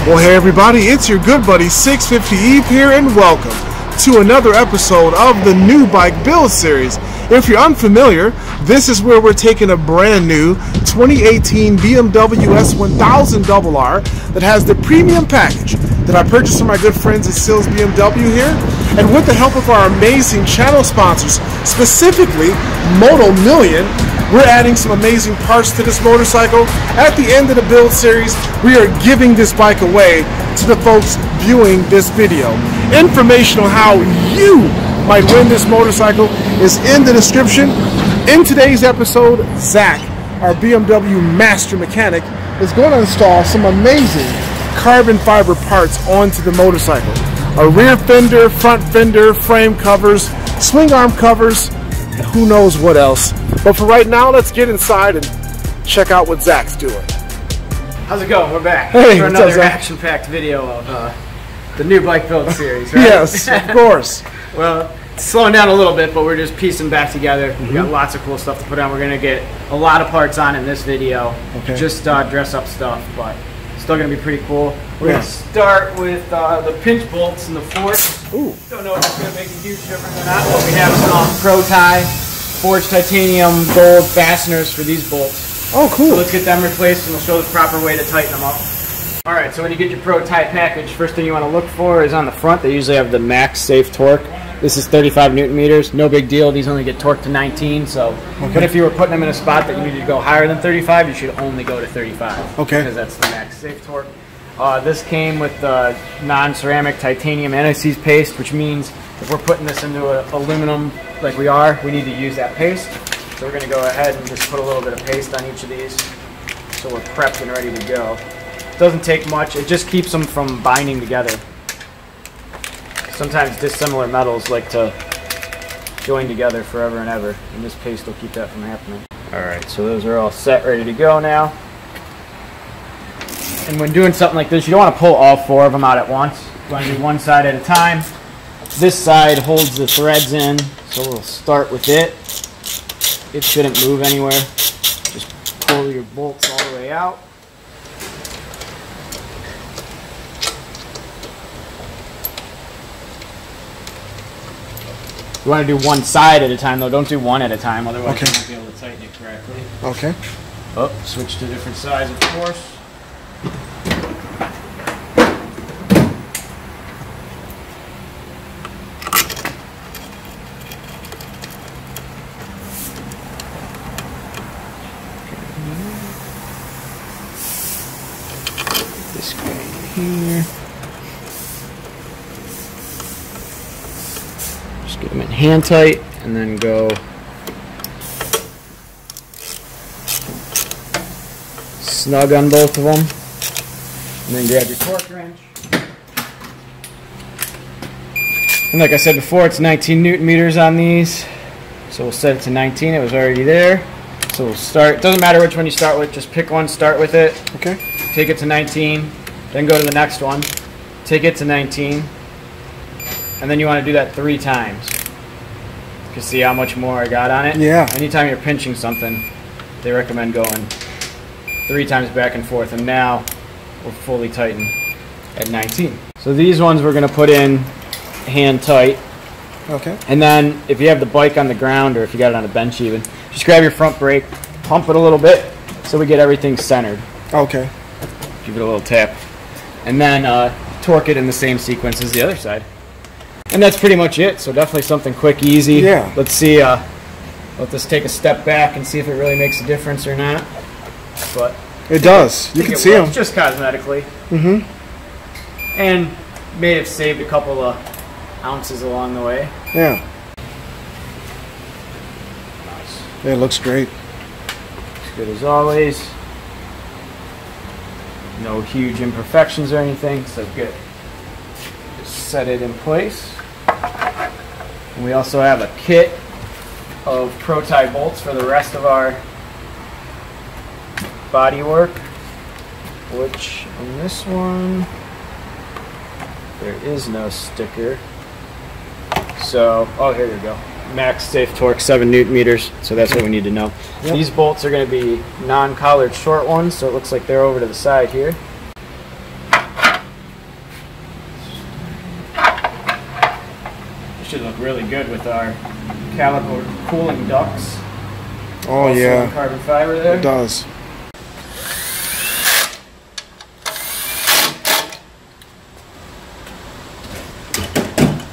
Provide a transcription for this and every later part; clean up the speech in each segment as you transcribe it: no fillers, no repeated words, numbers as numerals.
Well, hey everybody, it's your good buddy 650 Eve here, and welcome to another episode of the New Bike Build Series. If you're unfamiliar, this is where we're taking a brand new 2018 BMW S1000RR that has the premium package that I purchased from my good friends at Sills BMW here, and with the help of our amazing channel sponsors, specifically Moto Million, we're adding some amazing parts to this motorcycle. At the end of the build series, we are giving this bike away to the folks viewing this video. Information on how you might win this motorcycle is in the description. In today's episode, Zack, our BMW master mechanic, is going to install some amazing carbon fiber parts onto the motorcycle. A rear fender, front fender, frame covers, swing arm covers, and who knows what else. But for right now, let's get inside and check out what Zack's doing. How's it going? We're back for another action-packed video of the New Bike Build Series, right? Yes, of course. Well, it's slowing down a little bit, but we're just piecing back together. We got lots of cool stuff to put on. We're going to get a lot of parts on in this video. Okay. Just dress-up stuff, but still going to be pretty cool. We're going to start with the pinch bolts and the forks. Ooh. Don't know if it's going to make a huge difference or not, but we have some Pro-Tie forged titanium gold fasteners for these bolts. Oh, cool. So let's get them replaced and we'll show the proper way to tighten them up. Alright, so when you get your Pro-Tie package, first thing you want to look for is on the front. They usually have the max safe torque. This is 35 Newton meters. No big deal. These only get torqued to 19. So, but if you were putting them in a spot that you needed to go higher than 35, you should only go to 35. Okay. Because that's the max safe torque. This came with the non-ceramic titanium anti-seize paste, which means if we're putting this into an aluminum like we are, we need to use that paste. So we're going to go ahead and just put a little bit of paste on each of these so we're prepped and ready to go. It doesn't take much. It just keeps them from binding together. Sometimes dissimilar metals like to join together forever and ever, and this paste will keep that from happening. Alright, so those are all set, ready to go now. And when doing something like this, you don't want to pull all four of them out at once. You want to do one side at a time. This side holds the threads in, so we'll start with it. It shouldn't move anywhere. Just pull your bolts all the way out. You want to do one side at a time, though. Don't do one at a time, otherwise you won't be able to tighten it correctly. Okay. Oh, switch to different sides, of course. This guy here. Just get them in hand tight and then go snug on both of them. And then grab your torque wrench. And like I said before, it's 19 Newton meters on these. So we'll set it to 19. It was already there. So we'll start. It doesn't matter which one you start with. Just pick one, start with it. Okay. Take it to 19. Then go to the next one. Take it to 19. And then you want to do that 3 times. You can see how much more I got on it. Yeah. Anytime you're pinching something, they recommend going 3 times back and forth. And now we're fully tightened at 19. So these ones we're going to put in hand tight. Okay. And then if you have the bike on the ground or if you got it on a bench even, just grab your front brake, pump it a little bit so we get everything centered. Okay. Give it a little tap. And then torque it in the same sequence as the other side. And that's pretty much it. So definitely something quick, easy. Yeah. Let's see, let this take a step back and see if it really makes a difference or not. But it does. You can see them. Just cosmetically. Mm-hmm. And may have saved a couple of ounces along the way. Yeah. Nice. Yeah, it looks great. As good as always. No huge imperfections or anything, so good. Just set it in place. And we also have a kit of Pro-Tie bolts for the rest of our body work, which on this one there is no sticker. So, oh, here we go. Max safe torque, 7 Newton meters. So that's what we need to know. Yep. These bolts are going to be non-collared short ones, so it looks like they're over to the side here. really good with our caliper cooling ducts. Oh Also yeah, carbon fiber there. it does.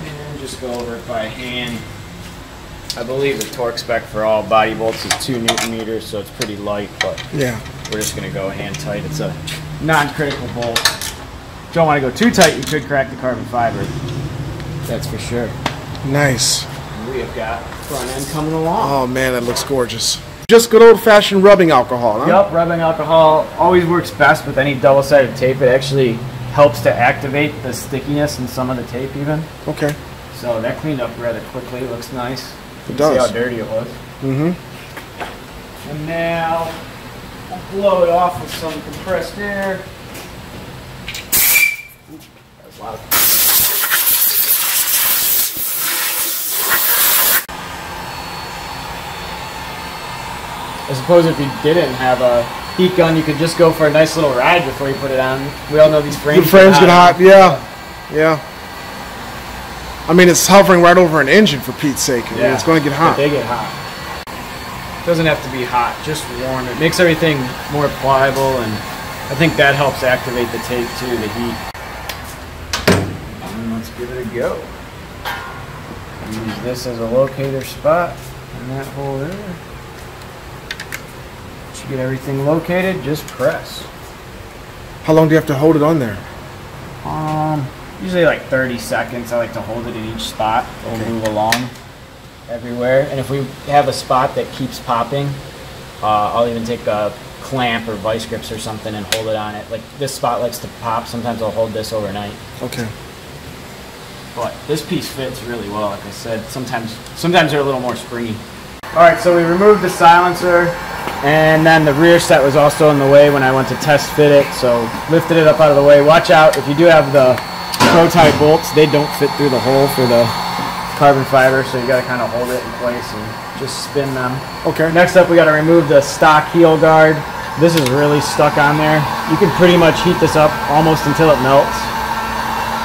And just go over it by hand. I believe the torque spec for all body bolts is 2 Newton meters, so it's pretty light, but Yeah. we're just going to go hand tight. It's a non-critical bolt. Don't want to go too tight, you could crack the carbon fiber. That's for sure. Nice. We have got front end coming along. Oh man, that looks gorgeous. Just good old-fashioned rubbing alcohol, huh? Yup, rubbing alcohol always works best with any double-sided tape. It actually helps to activate the stickiness in some of the tape even. Okay. So that cleaned up rather quickly. It looks nice. It does. See how dirty it was. Mm-hmm. And now I'll blow it off with some compressed air. That's loud. I suppose if you didn't have a heat gun, you could just go for a nice little ride before you put it on. We all know these frames. The frames get hot, yeah. Yeah. I mean, it's hovering right over an engine, for Pete's sake. I mean, it's going to get hot. They get hot. It doesn't have to be hot, just warm. It makes everything more pliable, and I think that helps activate the tape too, the heat. And let's give it a go. Use this as a locator spot in that hole there. Once you get everything located, just press. How long do you have to hold it on there? Usually like 30 seconds. I like to hold it in each spot. It'll move along everywhere. And if we have a spot that keeps popping, I'll even take a clamp or vice grips or something and hold it on it. Like this spot likes to pop. Sometimes I'll hold this overnight. Okay. But this piece fits really well, like I said. Sometimes they're a little more springy. All right, so we removed the silencer, and then the rear set was also in the way when I went to test fit it, so lifted it up out of the way. Watch out, if you do have the pro-type bolts, they don't fit through the hole for the carbon fiber, so you got to kind of hold it in place and just spin them. Okay. Next up, we got to remove the stock heel guard. This is really stuck on there. You can pretty much heat this up almost until it melts,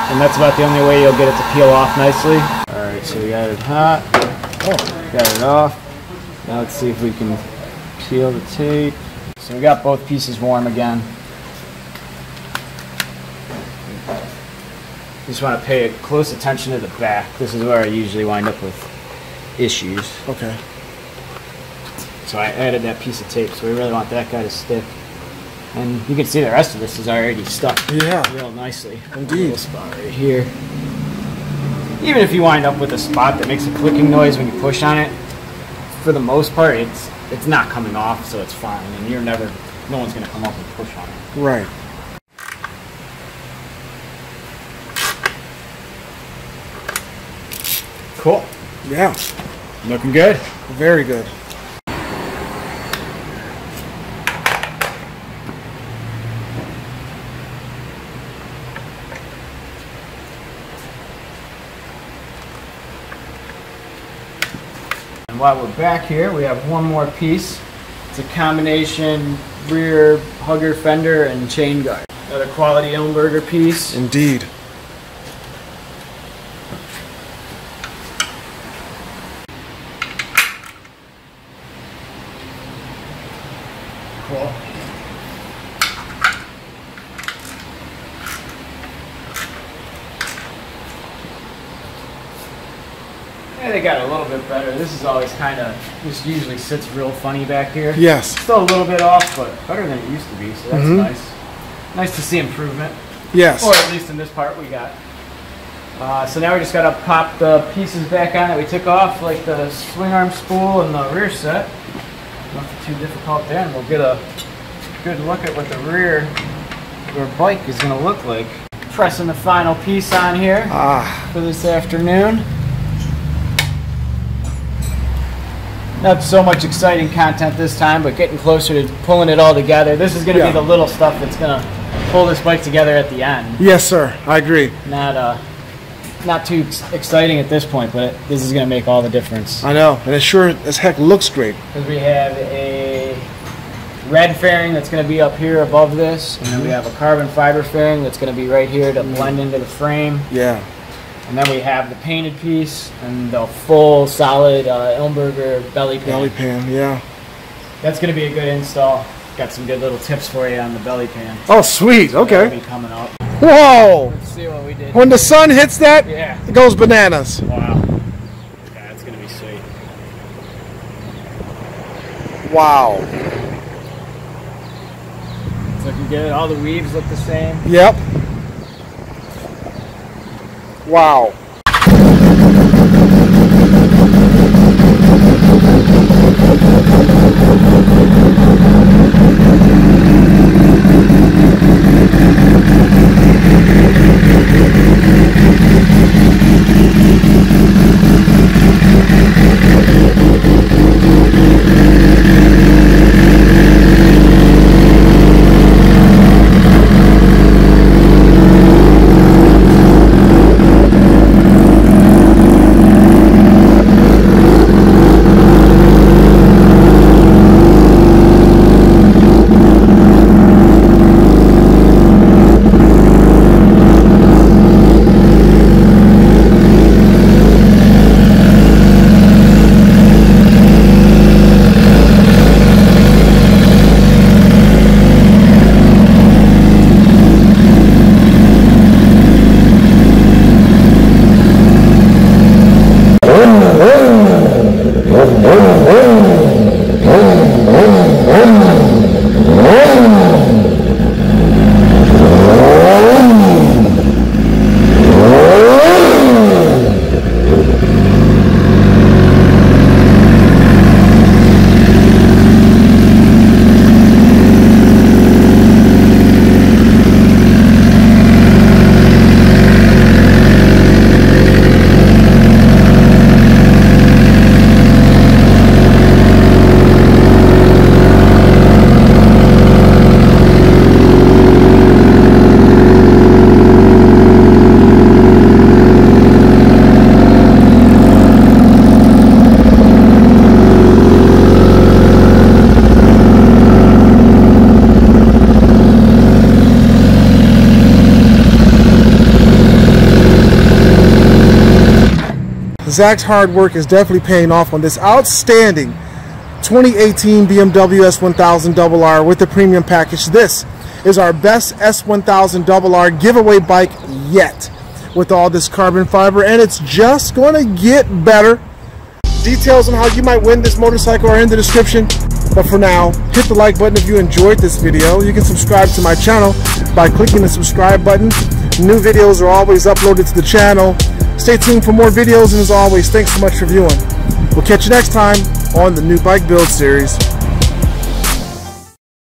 and that's about the only way you'll get it to peel off nicely. All right, so we got it hot. Got it off. Now let's see if we can peel the tape. So we got both pieces warm again. Just want to pay close attention to the back. This is where I usually wind up with issues. Okay. So I added that piece of tape, so we really want that guy to stick. And you can see the rest of this is already stuck real nicely. Indeed. Little spot right here. Even if you wind up with a spot that makes a clicking noise when you push on it, for the most part, it's not coming off, so it's fine. And no one's going to come up and push on it. Right. Cool. Yeah. Looking good. Very good. And while we're back here, we have one more piece. It's a combination rear hugger fender and chain guard. Another quality Elmberger piece. Indeed. Cool. Yeah, they got a little bit better. This is always this usually sits real funny back here. Yes. Still a little bit off, but better than it used to be, so that's nice. Nice to see improvement. Yes. Or at least in this part we got. So now we just got to pop the pieces back on that we took off, like the swing arm spool and the rear set. Nothing too difficult there, and we'll get a good look at what the rear of our bike is going to look like. Pressing the final piece on here for this afternoon. Not so much exciting content this time, but getting closer to pulling it all together. This is going to be the little stuff that's going to pull this bike together at the end. Yes, sir. I agree. Not too exciting at this point, but this is going to make all the difference. I know, and it sure as heck looks great. Because we have a red fairing that's going to be up here above this, and then we have a carbon fiber fairing that's going to be right here to blend into the frame. Yeah. And then we have the painted piece and the full solid Ilmberger belly pan. Belly pan, yeah. That's going to be a good install. Got some good little tips for you on the belly pan. Oh, sweet. So okay. Be coming up. Whoa! Let's see what we did. When the sun hits that, yeah, it goes bananas. Wow. Yeah, that's going to be sweet. Wow. It's looking good. All the weaves look the same. Yep. Wow. Zack's hard work is definitely paying off on this outstanding 2018 BMW S1000RR with the premium package. This is our best S1000RR giveaway bike yet with all this carbon fiber, and it's just going to get better. Details on how you might win this motorcycle are in the description, but for now, hit the like button if you enjoyed this video. You can subscribe to my channel by clicking the subscribe button. New videos are always uploaded to the channel. Stay tuned for more videos, and as always, thanks so much for viewing. We'll catch you next time on the New Bike Build Series.